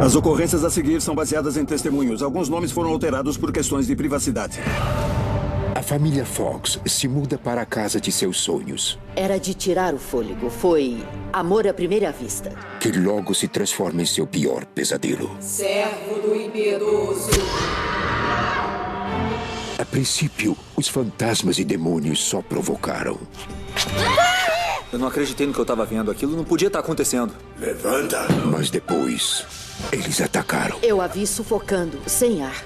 As ocorrências a seguir são baseadas em testemunhos. Alguns nomes foram alterados por questões de privacidade. A família Fox se muda para a casa de seus sonhos. Era de tirar o fôlego. Foi amor à primeira vista. Que logo se transforma em seu pior pesadelo. Servo do impiedoso. A princípio, os fantasmas e demônios só provocaram. Eu não acreditei no que eu estava vendo. Aquilo não podia estar acontecendo. Levanta! Mas depois, eles atacaram. Eu a vi sufocando, sem ar.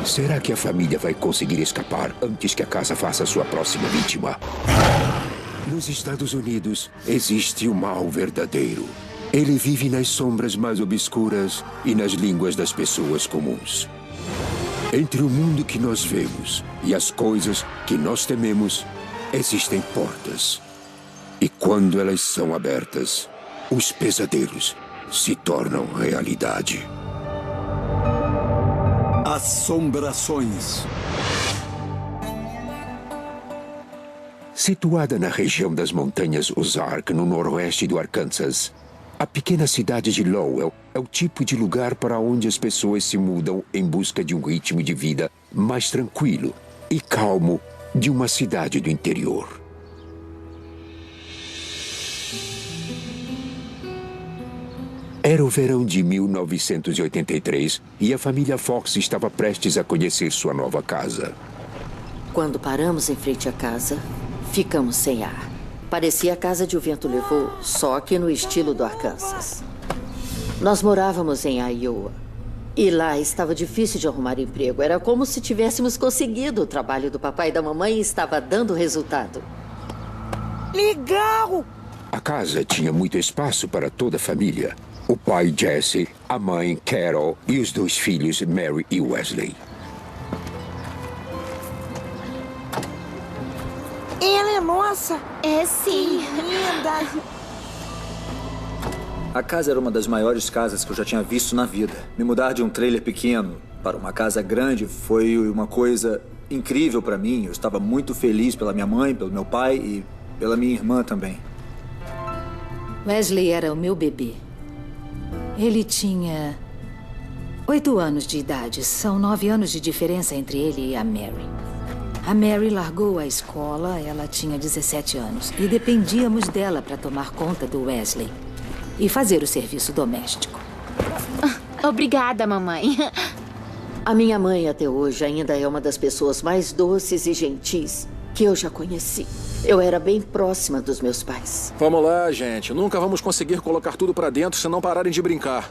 Será que a família vai conseguir escapar antes que a casa faça sua próxima vítima? Nos Estados Unidos, existe o mal verdadeiro. Ele vive nas sombras mais obscuras e nas línguas das pessoas comuns. Entre o mundo que nós vemos e as coisas que nós tememos, existem portas. E quando elas são abertas, os pesadelos se tornam realidade. Assombrações. Situada na região das montanhas Ozark, no noroeste do Arkansas, a pequena cidade de Lowell é o tipo de lugar para onde as pessoas se mudam em busca de um ritmo de vida mais tranquilo e calmo de uma cidade do interior. Era o verão de 1983 e a família Fox estava prestes a conhecer sua nova casa. Quando paramos em frente à casa, ficamos sem ar. Parecia a casa de O Vento Levou, só que no estilo do Arkansas. Nós morávamos em Iowa. E lá estava difícil de arrumar emprego. Era como se tivéssemos conseguido. O trabalho do papai e da mamãe estava dando resultado. Legal! A casa tinha muito espaço para toda a família. O pai Jesse, a mãe Carol e os dois filhos Mary e Wesley. Ela é nossa! É sim. Linda! A casa era uma das maiores casas que eu já tinha visto na vida. Me mudar de um trailer pequeno para uma casa grande foi uma coisa incrível para mim. Eu estava muito feliz pela minha mãe, pelo meu pai e pela minha irmã também. Wesley era o meu bebê. Ele tinha 8 anos de idade. São 9 anos de diferença entre ele e a Mary. A Mary largou a escola, ela tinha 17 anos. E dependíamos dela para tomar conta do Wesley e fazer o serviço doméstico. Obrigada, mamãe. A minha mãe, até hoje, ainda é uma das pessoas mais doces e gentis que eu já conheci. Eu era bem próxima dos meus pais. Vamos lá, gente. Nunca vamos conseguir colocar tudo pra dentro se não pararem de brincar.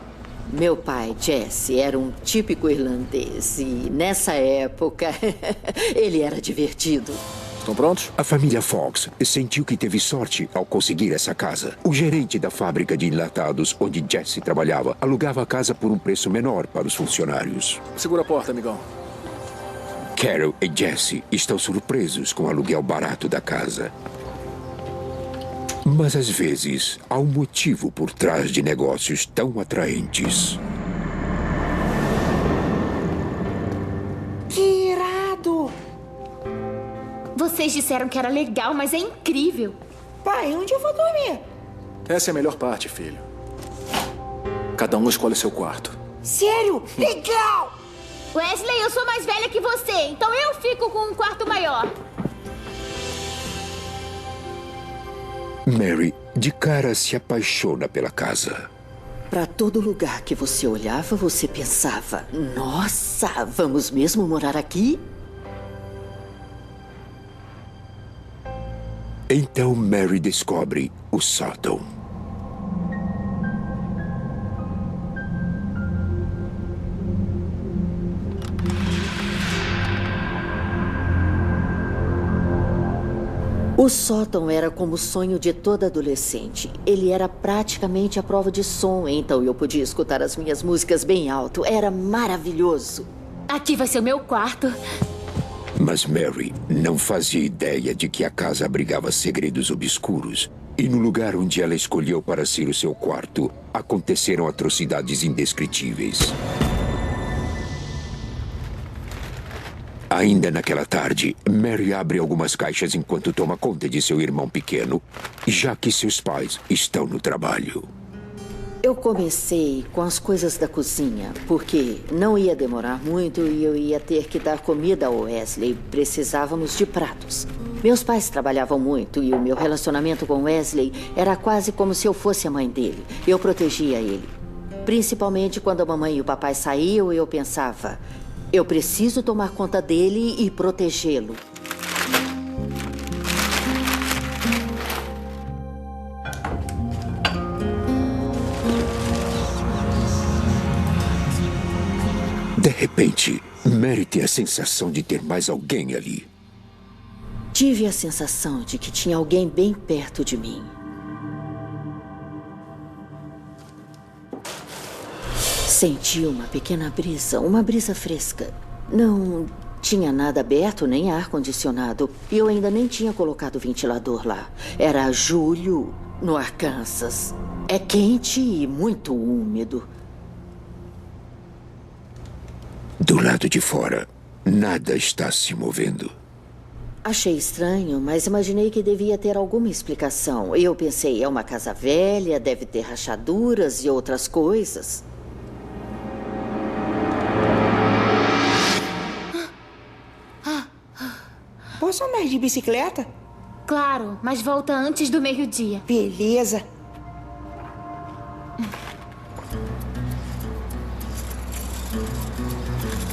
Meu pai, Jesse, era um típico irlandês. E nessa época, ele era divertido. Estão prontos? A família Fox sentiu que teve sorte ao conseguir essa casa. O gerente da fábrica de enlatados onde Jesse trabalhava alugava a casa por um preço menor para os funcionários. Segura a porta, amigão. Carol e Jesse estão surpresos com o aluguel barato da casa. Mas às vezes há um motivo por trás de negócios tão atraentes. Que irado! Vocês disseram que era legal, mas é incrível. Pai, onde eu vou dormir? Essa é a melhor parte, filho. Cada um escolhe seu quarto. Sério? Legal! Wesley, eu sou mais velha que você, então eu fico com um quarto maior. Mary, de cara, se apaixona pela casa. Para todo lugar que você olhava, você pensava: nossa, vamos mesmo morar aqui? Então Mary descobre o sótão. O sótão era como o sonho de toda adolescente. Ele era praticamente a prova de som, então eu podia escutar as minhas músicas bem alto. Era maravilhoso. Aqui vai ser o meu quarto. Mas Mary não fazia ideia de que a casa abrigava segredos obscuros. E no lugar onde ela escolheu para ser o seu quarto, aconteceram atrocidades indescritíveis. Ainda naquela tarde, Mary abre algumas caixas enquanto toma conta de seu irmão pequeno, já que seus pais estão no trabalho. Eu comecei com as coisas da cozinha, porque não ia demorar muito e eu ia ter que dar comida ao Wesley. Precisávamos de pratos. Meus pais trabalhavam muito e o meu relacionamento com Wesley era quase como se eu fosse a mãe dele. Eu protegia ele. Principalmente quando a mamãe e o papai saíam, eu pensava, eu preciso tomar conta dele e protegê-lo. De repente, Mary tem a sensação de ter mais alguém ali. Tive a sensação de que tinha alguém bem perto de mim. Senti uma pequena brisa, uma brisa fresca. Não tinha nada aberto, nem ar-condicionado. E eu ainda nem tinha colocado o ventilador lá. Era julho, no Arkansas. É quente e muito úmido. Do lado de fora, nada está se movendo. Achei estranho, mas imaginei que devia ter alguma explicação. Eu pensei, é uma casa velha, deve ter rachaduras e outras coisas. Posso andar de bicicleta? Claro, mas volta antes do meio-dia. Beleza.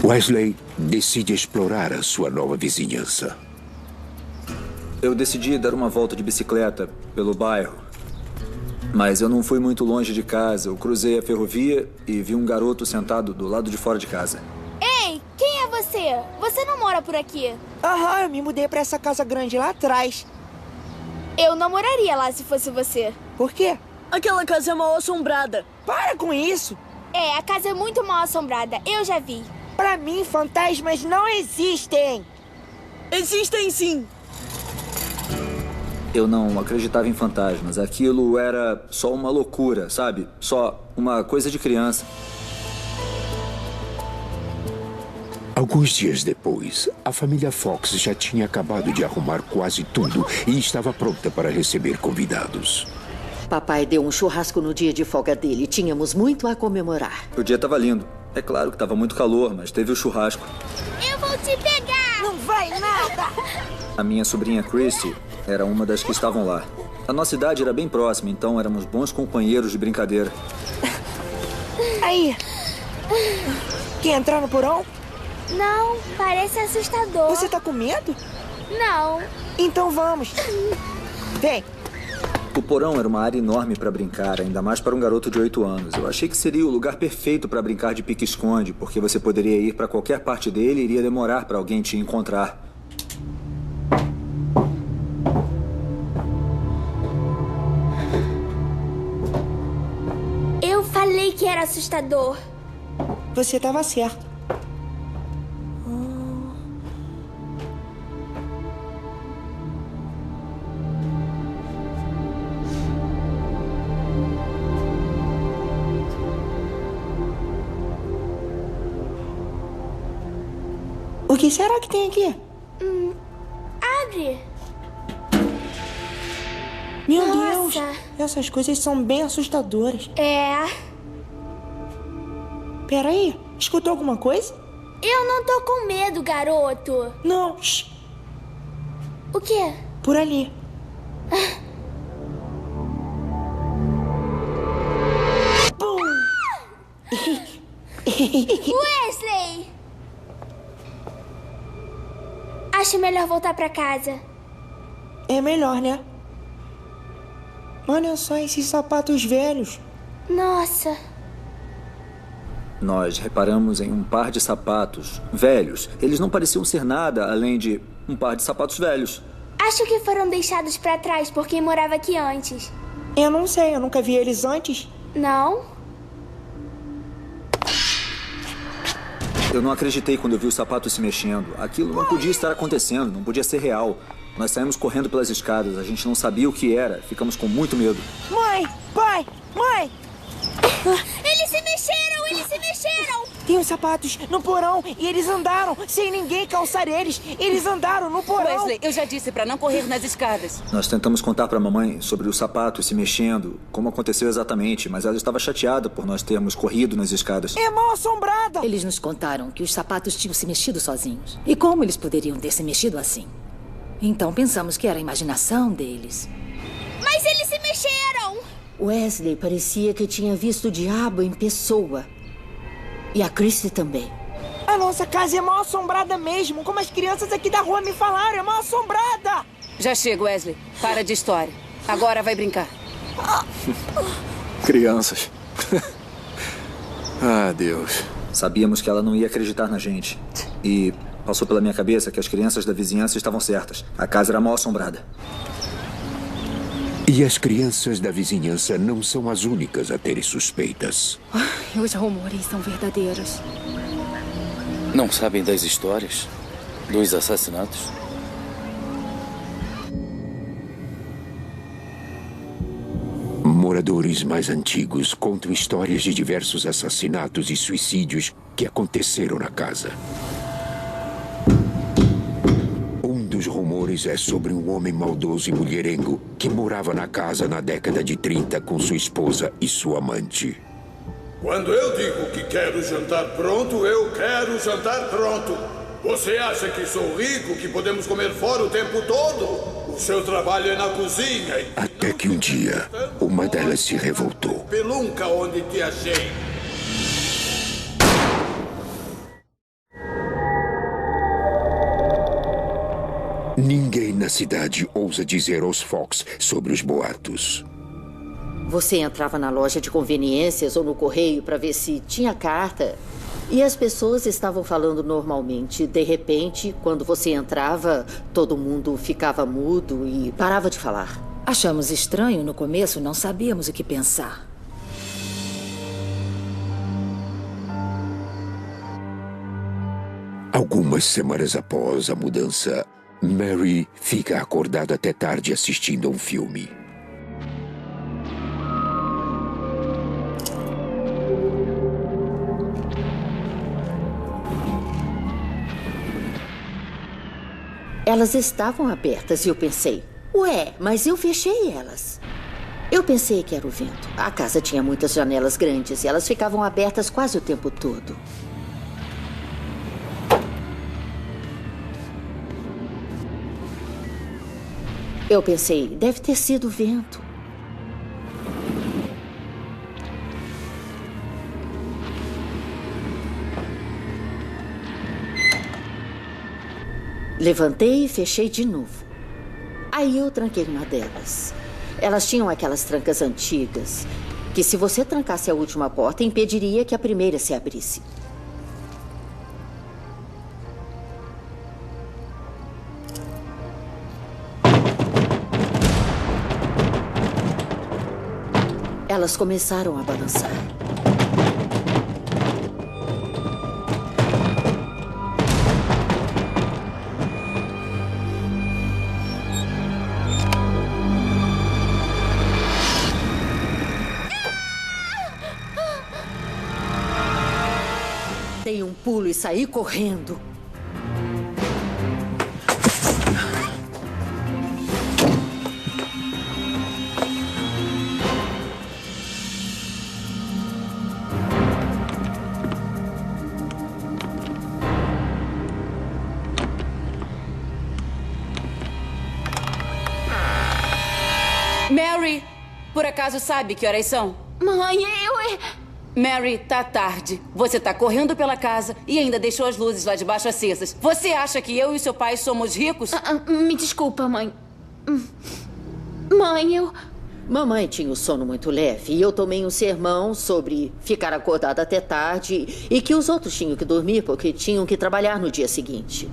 Wesley decide explorar a sua nova vizinhança. Eu decidi dar uma volta de bicicleta pelo bairro. Mas eu não fui muito longe de casa. Eu cruzei a ferrovia e vi um garoto sentado do lado de fora de casa. Ei, quem é você? Você não mora por aqui. Aham, eu me mudei pra essa casa grande lá atrás. Eu não moraria lá se fosse você. Por quê? Aquela casa é mal assombrada. Para com isso! É, a casa é muito mal assombrada. Eu já vi. Pra mim, fantasmas não existem. Existem sim. Eu não acreditava em fantasmas. Aquilo era só uma loucura, sabe? Só uma coisa de criança. Alguns dias depois, a família Fox já tinha acabado de arrumar quase tudo e estava pronta para receber convidados. Papai deu um churrasco no dia de folga dele. Tínhamos muito a comemorar. O dia estava lindo. É claro que estava muito calor, mas teve o churrasco. Eu vou te pegar! Não vai nada! A minha sobrinha Christy era uma das que estavam lá. A nossa idade era bem próxima, então éramos bons companheiros de brincadeira. Aí! Quer entrar no porão? Não, parece assustador. Você tá com medo? Não. Então vamos. Vem. O porão era uma área enorme para brincar, ainda mais para um garoto de 8 anos. Eu achei que seria o lugar perfeito para brincar de pique-esconde, porque você poderia ir para qualquer parte dele e iria demorar para alguém te encontrar. Eu falei que era assustador. Você tava certo. O que será que tem aqui? Abre. Meu Nossa. Deus, essas coisas são bem assustadoras. É. Peraí, escutou alguma coisa? Eu não tô com medo, garoto. Não, shh, O quê? por ali. Bum! Wesley! Acho melhor voltar pra casa. É melhor, né? Olha só esses sapatos velhos. Nossa. Nós reparamos em um par de sapatos velhos. Eles não pareciam ser nada além de um par de sapatos velhos. Acho que foram deixados pra trás por quem morava aqui antes. Eu não sei, eu nunca vi eles antes. Não? Eu não acreditei quando eu vi os sapatos se mexendo. Aquilo não podia estar acontecendo, não podia ser real. Nós saímos correndo pelas escadas, a gente não sabia o que era. Ficamos com muito medo. Mãe, pai, mãe! Eles se mexeram! Eles se mexeram! Tem os sapatos no porão e eles andaram sem ninguém calçar eles. Eles andaram no porão. Wesley, eu já disse pra não correr nas escadas. Nós tentamos contar pra mamãe sobre os sapatos se mexendo, como aconteceu exatamente, mas ela estava chateada por nós termos corrido nas escadas. É mal assombrada. Eles nos contaram que os sapatos tinham se mexido sozinhos. E como eles poderiam ter se mexido assim? Então pensamos que era a imaginação deles. Mas eles se mexeram! Wesley parecia que tinha visto o diabo em pessoa. E a Christy também. A nossa casa é mal assombrada mesmo, como as crianças aqui da rua me falaram, é mal assombrada. Já chega, Wesley. Para de história. Agora vai brincar. Crianças. Ah, Deus. Sabíamos que ela não ia acreditar na gente. E passou pela minha cabeça que as crianças da vizinhança estavam certas. A casa era mal assombrada. E as crianças da vizinhança não são as únicas a terem suspeitas. Os rumores são verdadeiros. Não sabem das histórias? Dos assassinatos? Moradores mais antigos contam histórias de diversos assassinatos e suicídios que aconteceram na casa. Um dos rumores é sobre um homem maldoso e mulherengo que morava na casa na década de 30 com sua esposa e sua amante. Quando eu digo que quero jantar pronto, eu quero jantar pronto. Você acha que sou rico, que podemos comer fora o tempo todo? O seu trabalho é na cozinha. Até que um dia, uma delas se revoltou. Pelunca onde te achei. Ninguém na cidade ousa dizer aos Fox sobre os boatos. Você entrava na loja de conveniências ou no correio para ver se tinha carta. E as pessoas estavam falando normalmente. De repente, quando você entrava, todo mundo ficava mudo e parava de falar. Achamos estranho no começo, não sabíamos o que pensar. Algumas semanas após a mudança, Mary fica acordada até tarde assistindo a um filme. Elas estavam abertas e eu pensei, ué, mas eu fechei elas. Eu pensei que era o vento. A casa tinha muitas janelas grandes e elas ficavam abertas quase o tempo todo. Eu pensei, deve ter sido o vento. Levantei e fechei de novo. Aí eu tranquei uma delas. Elas tinham aquelas trancas antigas, que se você trancasse a última porta, impediria que a primeira se abrisse. Elas começaram a balançar. Dei um pulo e saí correndo. Mary, por acaso sabe que horas são? Mãe, Mary, tá tarde. Você tá correndo pela casa e ainda deixou as luzes lá de baixo acesas. Você acha que eu e seu pai somos ricos? Me desculpa, mãe. Mãe, Mamãe tinha o sono muito leve e eu tomei um sermão sobre ficar acordada até tarde e que os outros tinham que dormir porque tinham que trabalhar no dia seguinte.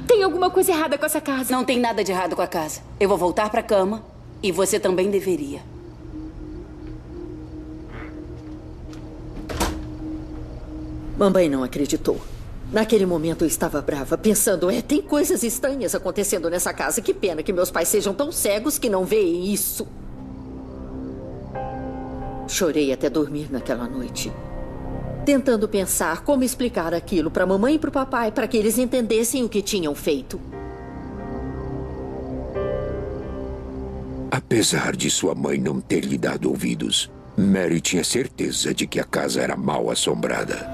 Tem alguma coisa errada com essa casa? Não tem nada de errado com a casa. Eu vou voltar pra cama e você também deveria. Mamãe não acreditou. Naquele momento eu estava brava, pensando, tem coisas estranhas acontecendo nessa casa. Que pena que meus pais sejam tão cegos que não veem isso. Chorei até dormir naquela noite. tentando pensar como explicar aquilo para a mamãe e para o papai, para que eles entendessem o que tinham feito. Apesar de sua mãe não ter lhe dado ouvidos, Mary tinha certeza de que a casa era mal assombrada.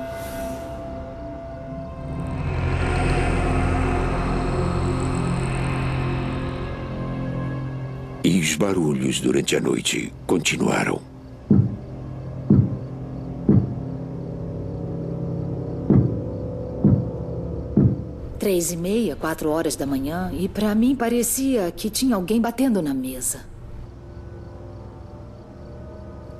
E os barulhos durante a noite continuaram. Três e meia, 4 horas da manhã, e para mim parecia que tinha alguém batendo na mesa.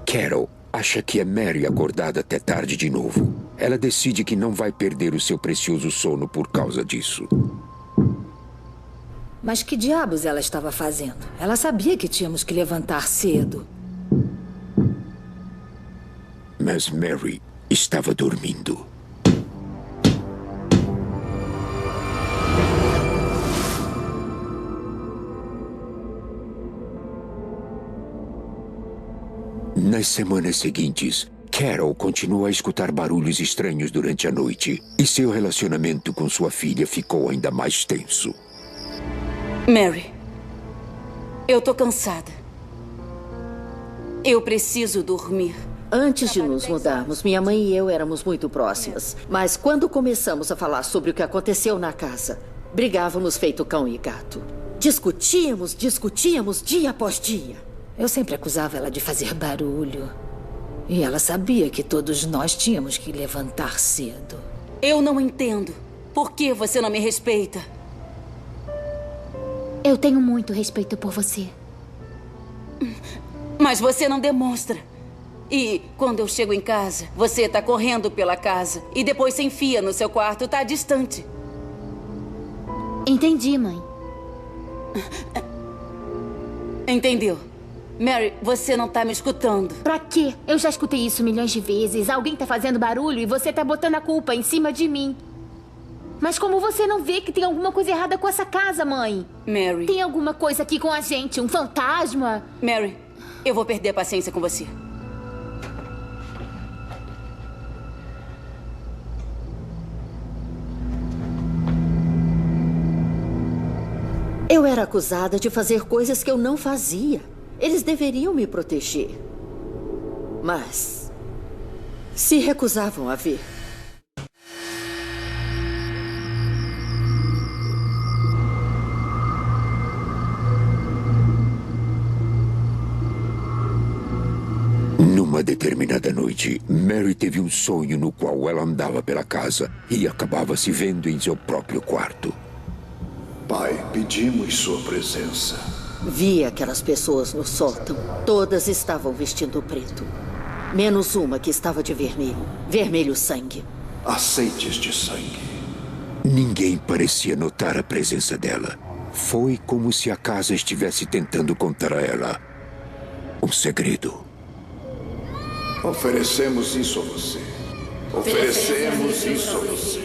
Carol acha que é Mary acordada até tarde de novo. Ela decide que não vai perder o seu precioso sono por causa disso. Mas que diabos ela estava fazendo? Ela sabia que tínhamos que levantar cedo. Mas Mary estava dormindo. Nas semanas seguintes, Carol continuou a escutar barulhos estranhos durante a noite e seu relacionamento com sua filha ficou ainda mais tenso. Mary, eu tô cansada. Eu preciso dormir. Antes de nos mudarmos, minha mãe e eu éramos muito próximas. Mas quando começamos a falar sobre o que aconteceu na casa, brigávamos feito cão e gato. Discutíamos dia após dia. Eu sempre acusava ela de fazer barulho. E ela sabia que todos nós tínhamos que levantar cedo. Eu não entendo. Por que você não me respeita? Eu tenho muito respeito por você. Mas você não demonstra. E quando eu chego em casa, você tá correndo pela casa. E depois se enfia no seu quarto, tá distante. Entendi, mãe. Entendeu? Mary, você não tá me escutando. Pra quê? Eu já escutei isso milhões de vezes. Alguém tá fazendo barulho e você tá botando a culpa em cima de mim. Mas como você não vê que tem alguma coisa errada com essa casa, mãe? Mary. Tem alguma coisa aqui com a gente, um fantasma? Mary, eu vou perder a paciência com você. Eu era acusada de fazer coisas que eu não fazia. Eles deveriam me proteger. Mas se recusavam a ver. Numa determinada noite, Mary teve um sonho no qual ela andava pela casa e acabava se vendo em seu próprio quarto. Pai, pedimos sua presença. Vi aquelas pessoas no sótão. Todas estavam vestindo preto. Menos uma que estava de vermelho. Vermelho sangue. Aceites de sangue. Ninguém parecia notar a presença dela. Foi como se a casa estivesse tentando contar a ela um segredo. Oferecemos isso a você. Oferecemos isso a você.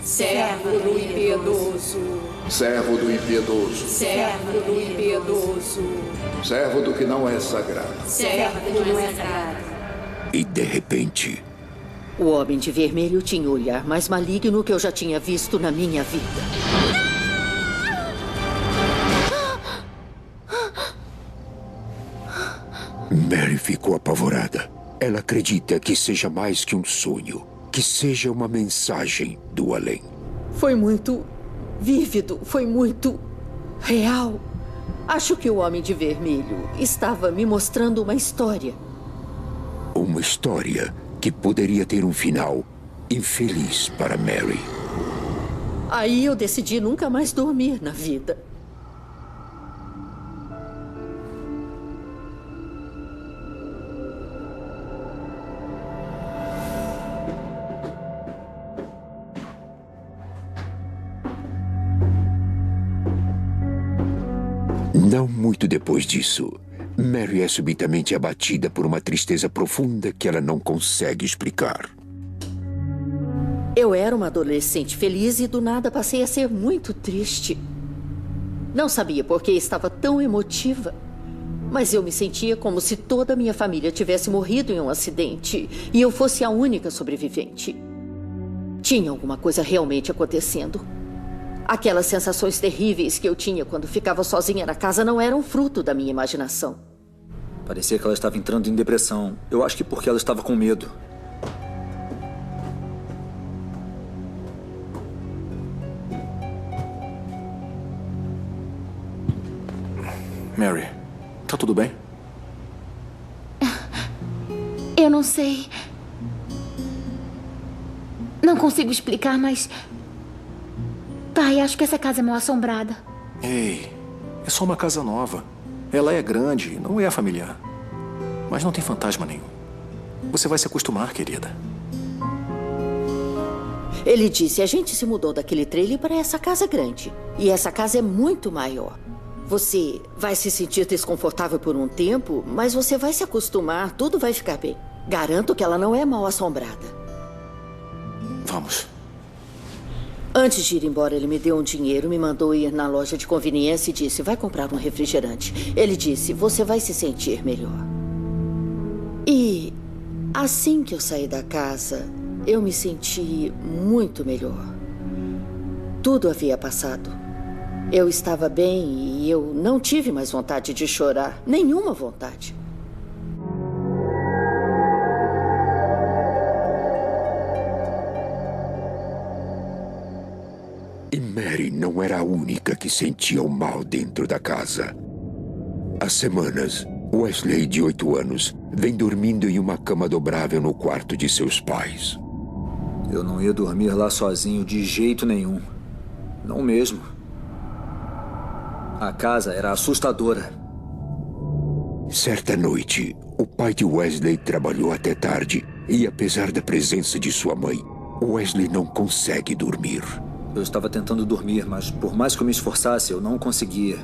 Servo do impiedoso. Servo do impiedoso. Servo do impiedoso. Servo do que não é sagrado. Servo do que não é sagrado. E de repente, o homem de vermelho tinha o olhar mais maligno que eu já tinha visto na minha vida. Mary ficou apavorada. Ela acredita que seja mais que um sonho, que seja uma mensagem do além. Foi muito vívido, foi muito real. Acho que o homem de vermelho estava me mostrando uma história. Uma história que poderia ter um final infeliz para Mary. Aí eu decidi nunca mais dormir na vida. Não muito depois disso, Mary é subitamente abatida por uma tristeza profunda que ela não consegue explicar. Eu era uma adolescente feliz e do nada passei a ser muito triste. Não sabia por que estava tão emotiva. Mas eu me sentia como se toda a minha família tivesse morrido em um acidente e eu fosse a única sobrevivente. Tinha alguma coisa realmente acontecendo. Aquelas sensações terríveis que eu tinha quando ficava sozinha na casa não eram fruto da minha imaginação. Parecia que ela estava entrando em depressão. Eu acho que porque ela estava com medo. Mary, tá tudo bem? Eu não sei. Não consigo explicar, mas... Pai, acho que essa casa é mal assombrada. Ei, é só uma casa nova. Ela é grande, não é familiar. Mas não tem fantasma nenhum. Você vai se acostumar, querida. Ele disse, a gente se mudou daquele trailer para essa casa grande. E essa casa é muito maior. Você vai se sentir desconfortável por um tempo, mas você vai se acostumar, tudo vai ficar bem. Garanto que ela não é mal assombrada. Vamos. Antes de ir embora, ele me deu um dinheiro, me mandou ir na loja de conveniência e disse, vai comprar um refrigerante. Ele disse, você vai se sentir melhor. E assim que eu saí da casa, eu me senti muito melhor. Tudo havia passado. Eu estava bem e eu não tive mais vontade de chorar. Nenhuma vontade. E Mary não era a única que sentia o mal dentro da casa. Há semanas, Wesley, de 8 anos, vem dormindo em uma cama dobrável no quarto de seus pais. Eu não ia dormir lá sozinho de jeito nenhum. Não mesmo. A casa era assustadora. Certa noite, o pai de Wesley trabalhou até tarde e, apesar da presença de sua mãe, Wesley não consegue dormir. Eu estava tentando dormir, mas por mais que eu me esforçasse, eu não conseguia.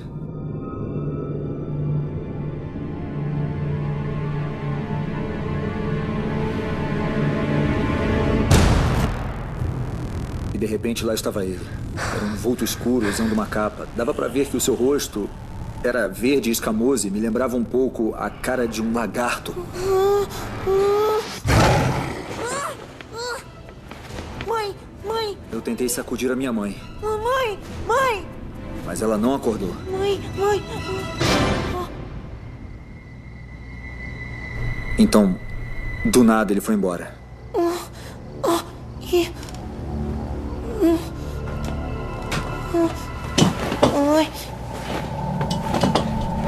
E de repente lá estava ele. Era um vulto escuro usando uma capa. Dava para ver que o seu rosto era verde e escamoso e me lembrava um pouco a cara de um lagarto. Mãe, mãe! Eu tentei sacudir a minha mãe. Mãe, mãe! Mas ela não acordou. Mãe, mãe! Então, do nada ele foi embora.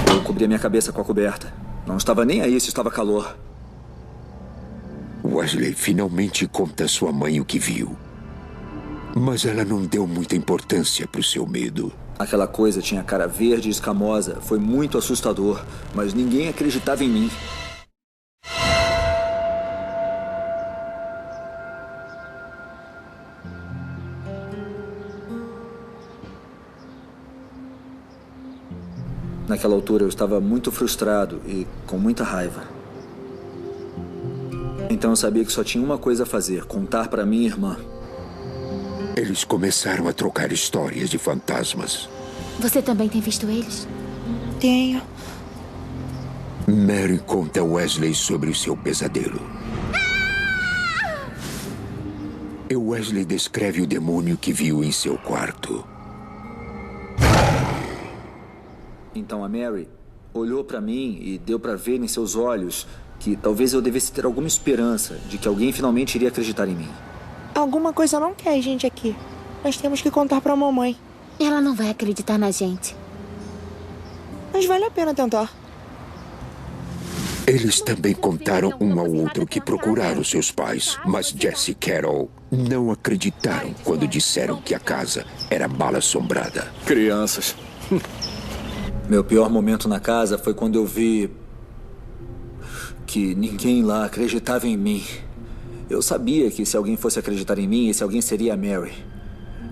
Eu cobri a minha cabeça com a coberta. Não estava nem aí se estava calor. Wesley finalmente conta à sua mãe o que viu. Mas ela não deu muita importância para o seu medo. Aquela coisa tinha cara verde e escamosa. Foi muito assustador, mas ninguém acreditava em mim. Naquela altura eu estava muito frustrado e com muita raiva. Então eu sabia que só tinha uma coisa a fazer: contar para minha irmã. Eles começaram a trocar histórias de fantasmas. Você também tem visto eles? Tenho. Mary conta a Wesley sobre o seu pesadelo. E Wesley descreve o demônio que viu em seu quarto. Então a Mary olhou para mim e deu para ver em seus olhos que talvez eu devesse ter alguma esperança de que alguém finalmente iria acreditar em mim. Alguma coisa não quer a gente aqui. Nós temos que contar pra mamãe. Ela não vai acreditar na gente. Mas vale a pena tentar. Eles também contaram um ao outro que procuraram seus pais, mas Jesse e Carol não acreditaram quando disseram que a casa era mal assombrada. Crianças. Meu pior momento na casa foi quando eu vi que ninguém lá acreditava em mim. Eu sabia que se alguém fosse acreditar em mim, esse alguém seria a Mary.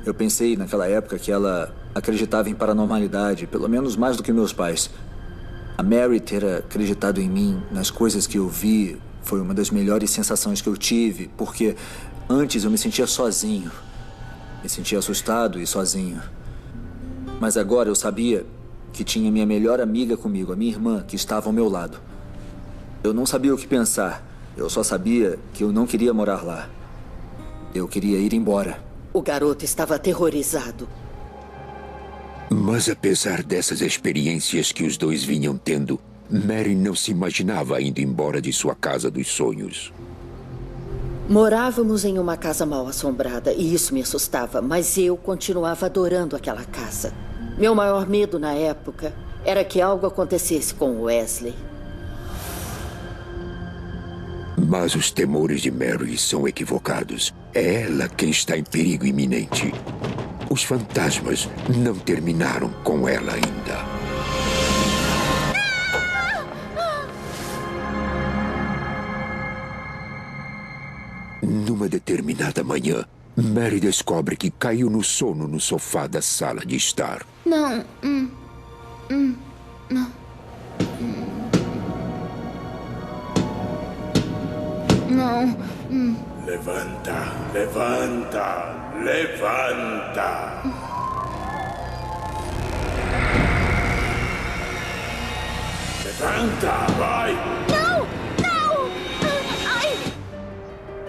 Eu pensei naquela época que ela acreditava em paranormalidade, pelo menos mais do que meus pais. A Mary ter acreditado em mim, nas coisas que eu vi, foi uma das melhores sensações que eu tive, porque antes eu me sentia sozinho. Me sentia assustado e sozinho. Mas agora eu sabia que tinha minha melhor amiga comigo, a minha irmã, que estava ao meu lado. Eu não sabia o que pensar. Eu só sabia que eu não queria morar lá. Eu queria ir embora. O garoto estava aterrorizado. Mas apesar dessas experiências que os dois vinham tendo, Mary não se imaginava indo embora de sua casa dos sonhos. Morávamos em uma casa mal assombrada e isso me assustava, mas eu continuava adorando aquela casa. Meu maior medo na época era que algo acontecesse com Wesley. Mas os temores de Mary são equivocados. É ela quem está em perigo iminente. Os fantasmas não terminaram com ela ainda. Numa determinada manhã, Mary descobre que caiu no sono no sofá da sala de estar. Não. Não. Não. Levanta, levanta, levanta. Levanta, vai. Não, não. Ai.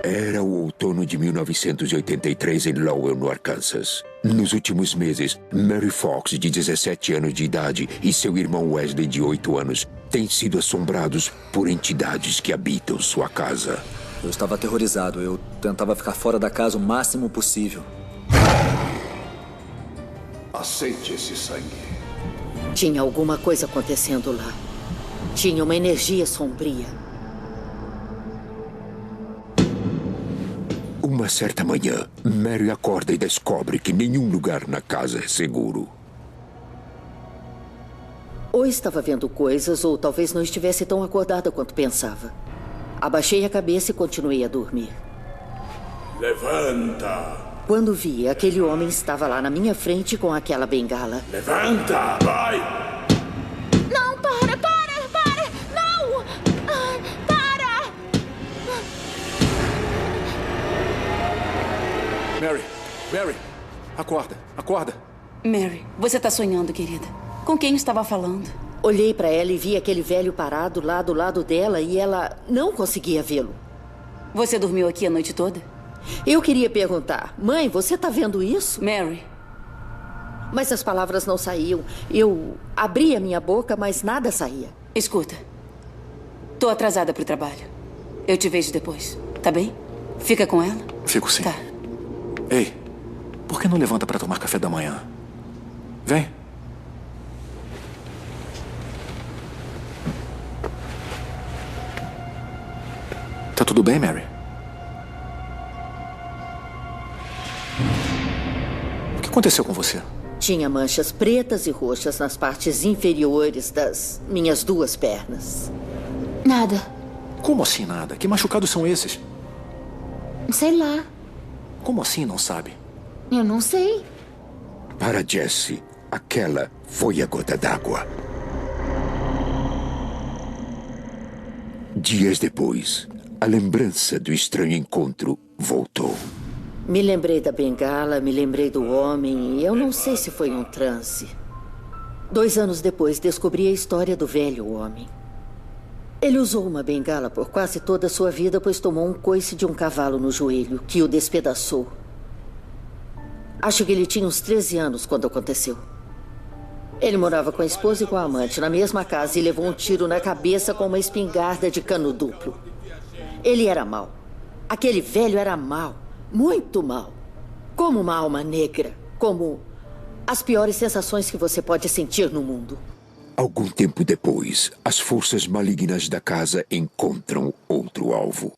Era o outono de 1983 em Lowell, no Arkansas. Nos últimos meses, Mary Fox, de 17 anos de idade, e seu irmão Wesley, de 8 anos, têm sido assombrados por entidades que habitam sua casa. Eu estava aterrorizado. Eu tentava ficar fora da casa o máximo possível. Aceite esse sangue. Tinha alguma coisa acontecendo lá. Tinha uma energia sombria. Uma certa manhã, Mary acorda e descobre que nenhum lugar na casa é seguro. Ou estava vendo coisas, ou talvez não estivesse tão acordada quanto pensava. Abaixei a cabeça e continuei a dormir. Levanta. Quando vi, aquele homem estava lá na minha frente com aquela bengala. Levanta, vai. Não, para. Não. Para. Mary, acorda. Mary, você está sonhando, querida. Com quem estava falando? Olhei para ela e vi aquele velho parado lá do lado dela e ela não conseguia vê-lo. Você dormiu aqui a noite toda? Eu queria perguntar, mãe, você tá vendo isso? Mary. Mas as palavras não saíam. Eu abri a minha boca, mas nada saía. Escuta. Tô atrasada pro trabalho. Eu te vejo depois, tá bem? Fica com ela? Fico sim. Tá. Ei, por que não levanta para tomar café da manhã? Vem. Tá tudo bem, Mary? O que aconteceu com você? Tinha manchas pretas e roxas nas partes inferiores das minhas 2 pernas. Nada. Como assim nada? Que machucados são esses? Sei lá. Como assim não sabe? Eu não sei. Para Jesse, aquela foi a gota d'água. Dias depois, a lembrança do estranho encontro voltou. Me lembrei da bengala, me lembrei do homem e eu não sei se foi um transe. 2 anos depois, descobri a história do velho homem. Ele usou uma bengala por quase toda a sua vida, pois tomou um coice de um cavalo no joelho, que o despedaçou. Acho que ele tinha uns 13 anos quando aconteceu. Ele morava com a esposa e com a amante na mesma casa e levou um tiro na cabeça com uma espingarda de cano duplo. Ele era mau. Aquele velho era mau. Muito mau. Como uma alma negra. Como as piores sensações que você pode sentir no mundo. Algum tempo depois, as forças malignas da casa encontram outro alvo.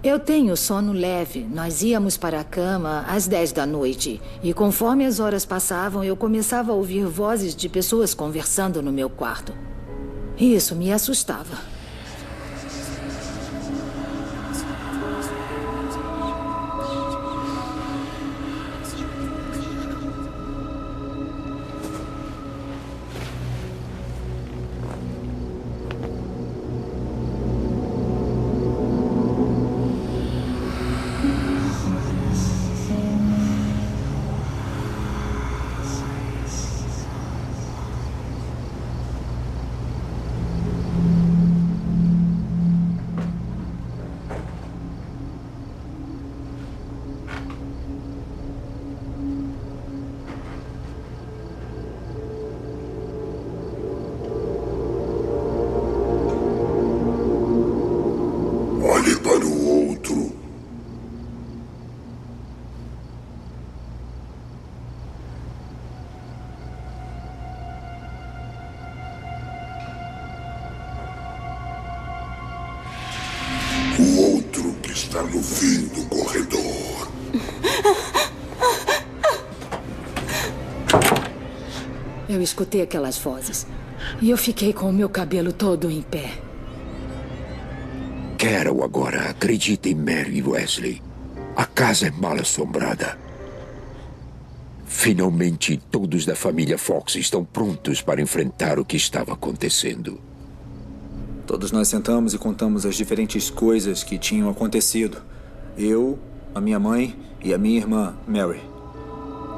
Eu tenho sono leve. Nós íamos para a cama às 10 da noite. E conforme as horas passavam, eu começava a ouvir vozes de pessoas conversando no meu quarto. Isso me assustava. no fim do corredor. Eu escutei aquelas vozes. E eu fiquei com o meu cabelo todo em pé. Carol agora acredita em Mary e Wesley. A casa é mal assombrada. Finalmente, todos da família Fox estão prontos para enfrentar o que estava acontecendo. Todos nós sentamos e contamos as diferentes coisas que tinham acontecido. Eu, a minha mãe e a minha irmã, Mary.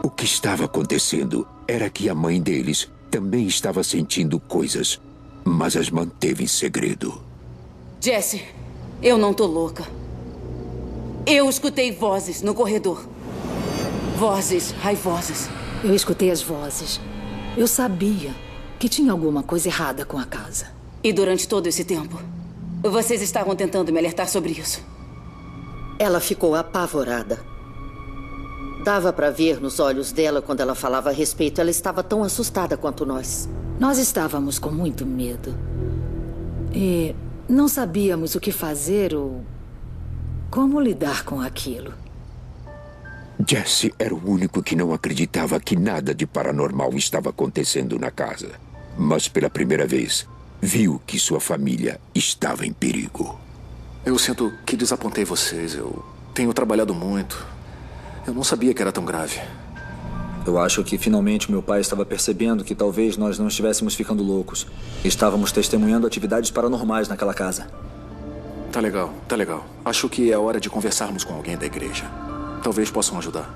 O que estava acontecendo era que a mãe deles também estava sentindo coisas, mas as manteve em segredo. Jesse, eu não tô louca. Eu escutei vozes no corredor. Vozes raivosas. Eu escutei as vozes. Eu sabia que tinha alguma coisa errada com a casa. E durante todo esse tempo, vocês estavam tentando me alertar sobre isso. Ela ficou apavorada. Dava para ver nos olhos dela quando ela falava a respeito. Ela estava tão assustada quanto nós. Nós estávamos com muito medo. E não sabíamos o que fazer ou como lidar com aquilo. Jesse era o único que não acreditava que nada de paranormal estava acontecendo na casa. Mas pela primeira vez, viu que sua família estava em perigo. Eu sinto que desapontei vocês. Eu tenho trabalhado muito. Eu não sabia que era tão grave. Eu acho que finalmente meu pai estava percebendo que talvez nós não estivéssemos ficando loucos. Estávamos testemunhando atividades paranormais naquela casa. Tá legal, tá legal. Acho que é hora de conversarmos com alguém da igreja. Talvez possam ajudar.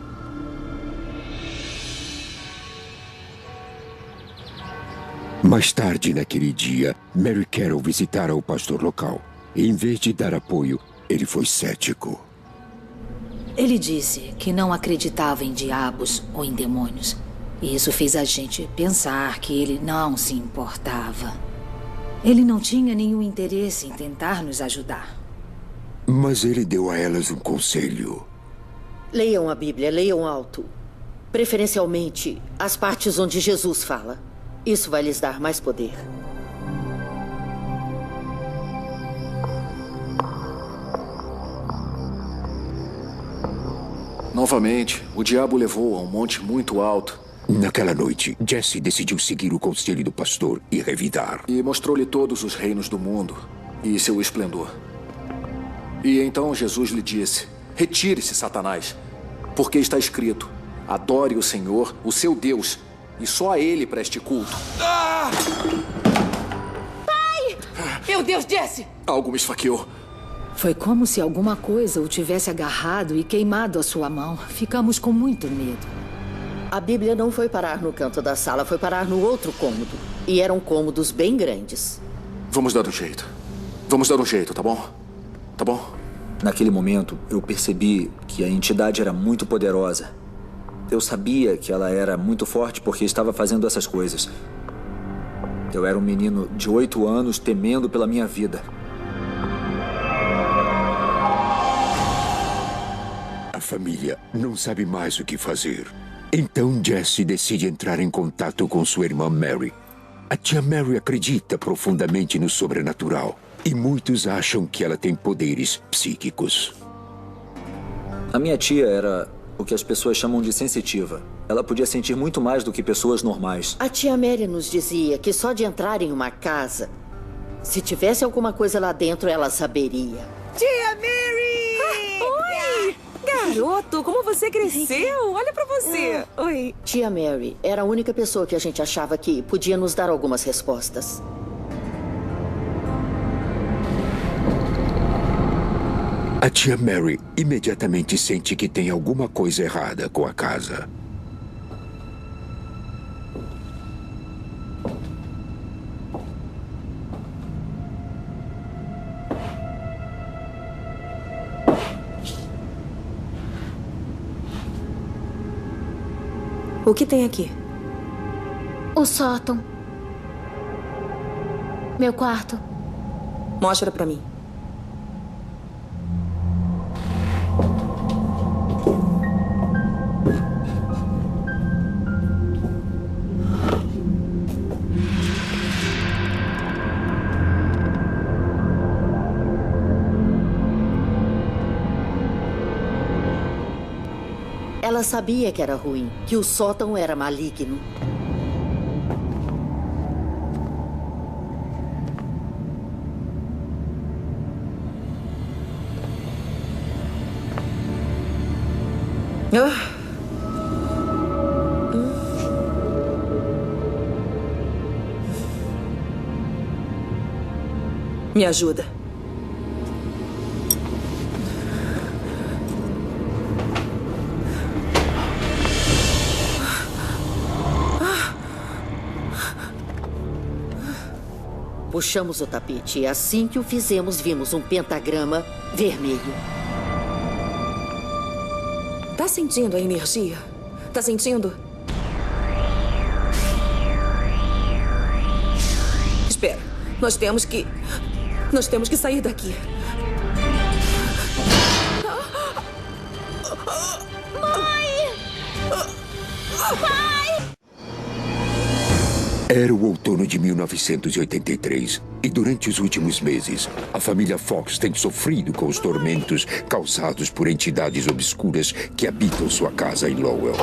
Mais tarde naquele dia, Mary Carol visitara o pastor local. E em vez de dar apoio, ele foi cético. Ele disse que não acreditava em diabos ou em demônios. E isso fez a gente pensar que ele não se importava. Ele não tinha nenhum interesse em tentar nos ajudar. Mas ele deu a elas um conselho. Leiam a Bíblia, leiam alto. Preferencialmente, as partes onde Jesus fala. Isso vai lhes dar mais poder. Novamente, o diabo levou a um monte muito alto. Naquela noite, Jesse decidiu seguir o conselho do pastor e revidar. E mostrou-lhe todos os reinos do mundo e seu esplendor. E então Jesus lhe disse: retire-se, Satanás, porque está escrito: adore o Senhor, o seu Deus, e só a Ele preste culto. Ah! Pai! Meu Deus, Jesse! Algo me esfaqueou. Foi como se alguma coisa o tivesse agarrado e queimado a sua mão. Ficamos com muito medo. A Bíblia não foi parar no canto da sala, foi parar no outro cômodo. E eram cômodos bem grandes. Vamos dar um jeito. Vamos dar um jeito, tá bom? Tá bom? Naquele momento, eu percebi que a entidade era muito poderosa. Eu sabia que ela era muito forte porque estava fazendo essas coisas. Eu era um menino de 8 anos temendo pela minha vida. A família não sabe mais o que fazer. Então Jesse decide entrar em contato com sua irmã Mary. A tia Mary acredita profundamente no sobrenatural. E muitos acham que ela tem poderes psíquicos. A minha tia era o que as pessoas chamam de sensitiva. Ela podia sentir muito mais do que pessoas normais. A tia Mary nos dizia que só de entrar em uma casa, se tivesse alguma coisa lá dentro, ela saberia. Tia Mary! Oi! Garoto, como você cresceu! Olha pra você! Oi! Tia Mary era a única pessoa que a gente achava que podia nos dar algumas respostas. A tia Mary imediatamente sente que tem alguma coisa errada com a casa. O que tem aqui? O sótão. Meu quarto. Mostra pra mim. Ela sabia que era ruim, que o sótão era maligno. Me ajuda. Puxamos o tapete e assim que o fizemos, vimos um pentagrama vermelho. Tá sentindo a energia? Tá sentindo? Espera. Nós temos que sair daqui. Mãe! Pai! Era o outono de 1983 e durante os últimos meses, a família Fox tem sofrido com os tormentos causados por entidades obscuras que habitam sua casa em Lowell.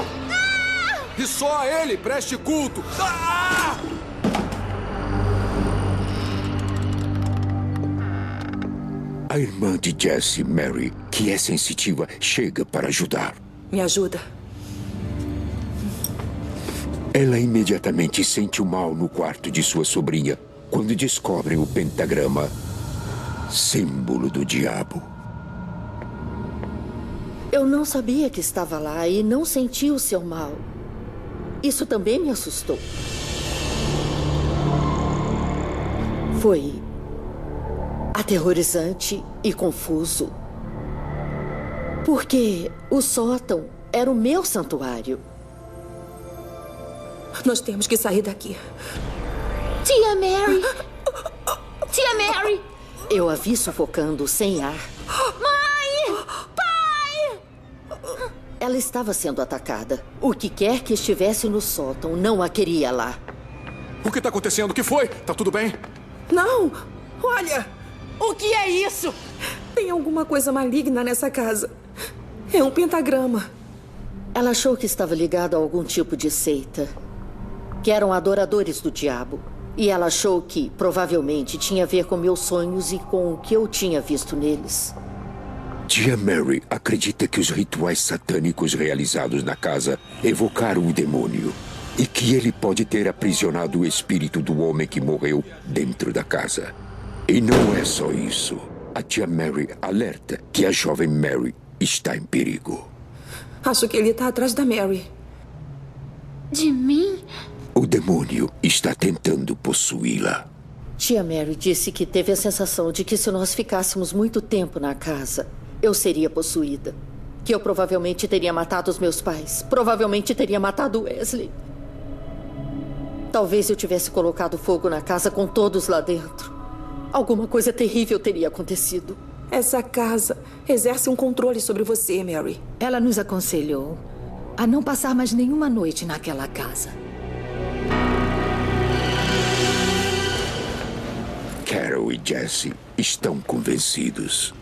E só a ele preste culto! A irmã de Jesse, Mary, que é sensitiva, chega para ajudar. Me ajuda. Ela imediatamente sente o mal no quarto de sua sobrinha quando descobrem o pentagrama, símbolo do diabo. Eu não sabia que estava lá e não senti o seu mal. Isso também me assustou. Foi aterrorizante e confuso. Porque o sótão era o meu santuário. Nós temos que sair daqui. Tia Mary! Tia Mary! Eu a vi sufocando sem ar. Mãe! Pai! Ela estava sendo atacada. O que quer que estivesse no sótão não a queria lá. O que está acontecendo? O que foi? Tá tudo bem? Não! Olha! O que é isso? Tem alguma coisa maligna nessa casa. É um pentagrama. Ela achou que estava ligado a algum tipo de seita. Que eram adoradores do diabo. E ela achou que, provavelmente, tinha a ver com meus sonhos e com o que eu tinha visto neles. Tia Mary acredita que os rituais satânicos realizados na casa evocaram o demônio e que ele pode ter aprisionado o espírito do homem que morreu dentro da casa. E não é só isso. A tia Mary alerta que a jovem Mary está em perigo. Acho que ele está atrás da Mary. De mim? O demônio está tentando possuí-la. Tia Mary disse que teve a sensação de que se nós ficássemos muito tempo na casa, eu seria possuída. Que eu provavelmente teria matado os meus pais. Provavelmente teria matado Wesley. Talvez eu tivesse colocado fogo na casa com todos lá dentro. Alguma coisa terrível teria acontecido. Essa casa exerce um controle sobre você, Mary. Ela nos aconselhou a não passar mais nenhuma noite naquela casa. Carol e Jesse estão convencidos.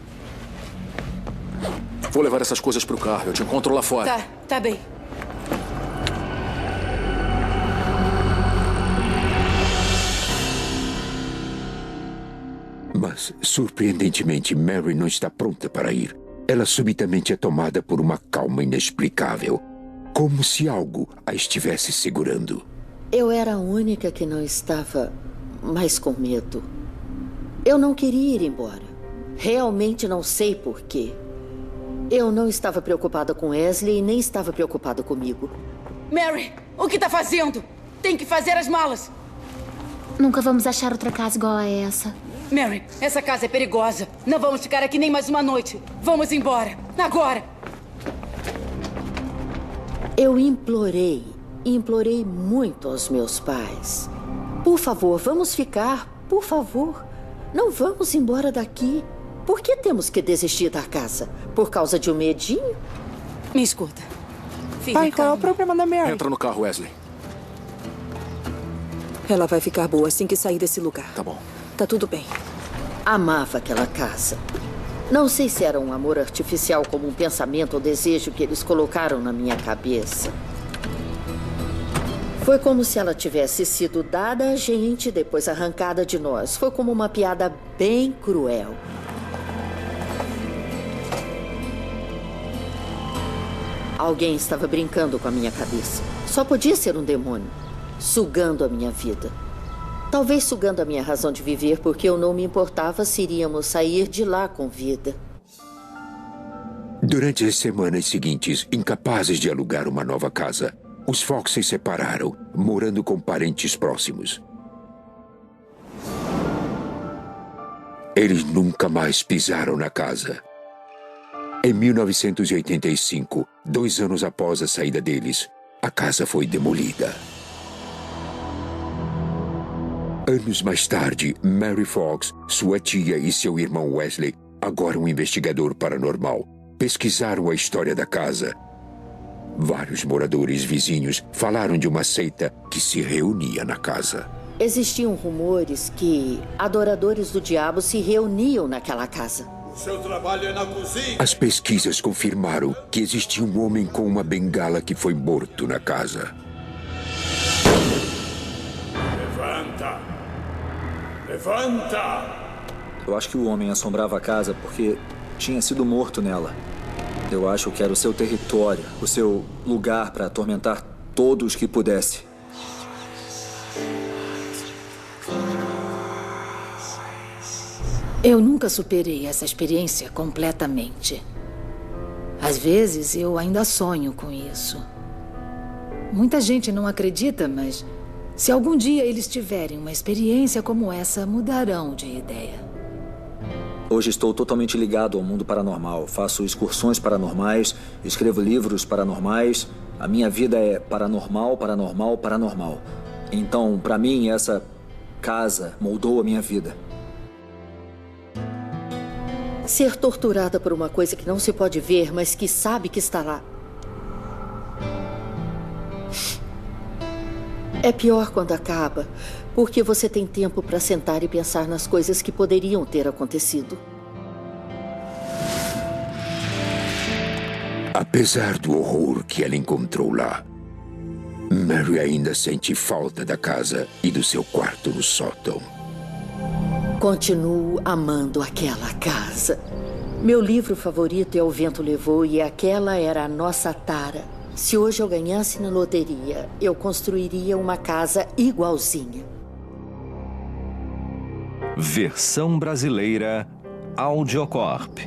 Vou levar essas coisas pro carro. Eu te encontro lá fora. Tá bem. Mas, surpreendentemente, Mary não está pronta para ir. Ela subitamente é tomada por uma calma inexplicável, como se algo a estivesse segurando. Eu era a única que não estava mais com medo. Eu não queria ir embora. Realmente não sei por quê. Eu não estava preocupada com Wesley e nem estava preocupada comigo. Mary, o que está fazendo? Tem que fazer as malas. Nunca vamos achar outra casa igual a essa. Mary, essa casa é perigosa. Não vamos ficar aqui nem mais uma noite. Vamos embora. Agora. Eu implorei muito aos meus pais. Por favor, vamos ficar. Por favor. Não vamos embora daqui. Por que temos que desistir da casa? Por causa de um medinho? Me escuta. Filha, Pai, qual é o problema da Mary? Entra no carro, Wesley. Ela vai ficar boa assim que sair desse lugar. Tá bom. Tá tudo bem. Amava aquela casa. Não sei se era um amor artificial como um pensamento ou desejo que eles colocaram na minha cabeça. Foi como se ela tivesse sido dada a gente e depois arrancada de nós. Foi como uma piada bem cruel. Alguém estava brincando com a minha cabeça. Só podia ser um demônio, sugando a minha vida. Talvez sugando a minha razão de viver, porque eu não me importava se iríamos sair de lá com vida. Durante as semanas seguintes, incapazes de alugar uma nova casa, os Fox se separaram, morando com parentes próximos. Eles nunca mais pisaram na casa. Em 1985, 2 anos após a saída deles, a casa foi demolida. Anos mais tarde, Mary Fox, sua tia e seu irmão Wesley, agora um investigador paranormal, pesquisaram a história da casa. Vários moradores vizinhos falaram de uma seita que se reunia na casa. Existiam rumores que adoradores do diabo se reuniam naquela casa. O seu trabalho é na cozinha. As pesquisas confirmaram que existia um homem com uma bengala que foi morto na casa. Levanta! Levanta! Eu acho que o homem assombrava a casa porque tinha sido morto nela. Eu acho que era o seu território, o seu lugar para atormentar todos que pudesse. Eu nunca superei essa experiência completamente. Às vezes, eu ainda sonho com isso. Muita gente não acredita, mas se algum dia eles tiverem uma experiência como essa, mudarão de ideia. Hoje estou totalmente ligado ao mundo paranormal. Faço excursões paranormais, escrevo livros paranormais. A minha vida é paranormal, paranormal, paranormal. Então, para mim, essa casa moldou a minha vida. Ser torturada por uma coisa que não se pode ver, mas que sabe que está lá. É pior quando acaba, porque você tem tempo para sentar e pensar nas coisas que poderiam ter acontecido. Apesar do horror que ela encontrou lá, Mary ainda sente falta da casa e do seu quarto no sótão. Continuo amando aquela casa. Meu livro favorito é O Vento Levou e aquela era a nossa tara. Se hoje eu ganhasse na loteria, eu construiria uma casa igualzinha. Versão brasileira Audiocorp.